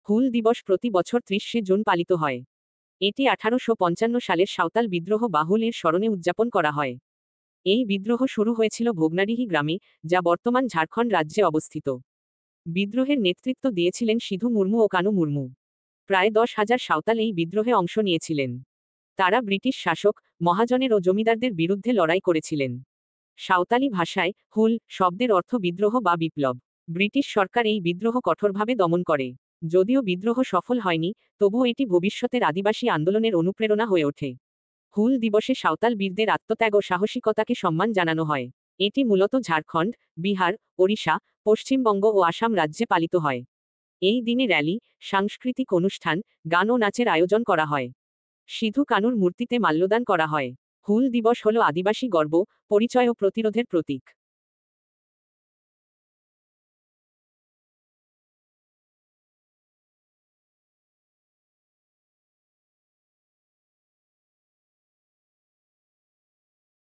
হুল দিবস প্রতি বছর 30শে জুন পালিত হয়। এটি 1855 সালের সাঁওতাল বিদ্রোহ বা হুল এর স্মরণে উদযাপন করা হয়। এই বিদ্রোহ শুরু হয়েছিল ভোগনাডিহি গ্রামে, যা বর্তমান ঝাড়খণ্ড রাজ্যে অবস্থিত। বিদ্রোহের নেতৃত্ব দিয়েছিলেন সিধু মুর্মু ও কানু মুর্মু। প্রায় 10,000 সাঁওতাল এই বিদ্রোহে অংশ নিয়েছিলেন। তারা ব্রিটিশ শাসক, মহাজনের ও জমিদারদের বিরুদ্ধে লড়াই করেছিলেন। সাঁওতালি ভাষায় হুল শব্দের অর্থ বিদ্রোহ বা বিপ্লব। ব্রিটিশ সরকার এই বিদ্রোহ কঠোরভাবে দমন করে। যদিও বিদ্রোহ সফল হয়নি, তবুও এটি ভবিষ্যতের আদিবাসী আন্দোলনের অনুপ্রেরণা হয়ে ওঠে। হুল দিবসে সাঁওতাল বীরদের আত্মত্যাগ ও সাহসিকতাকে সম্মান জানানো হয়। এটি মূলত ঝাড়খণ্ড, বিহার, ওড়িশা, পশ্চিমবঙ্গ ও আসাম রাজ্যে পালিত হয়। এই দিনে র্যালি, সাংস্কৃতিক অনুষ্ঠান, গান ও নাচের আয়োজন করা হয়। সিধু কানুর মূর্তিতে মাল্যদান করা হয়। হুল দিবস হল আদিবাসী গর্ব, পরিচয় ও প্রতিরোধের প্রতীক।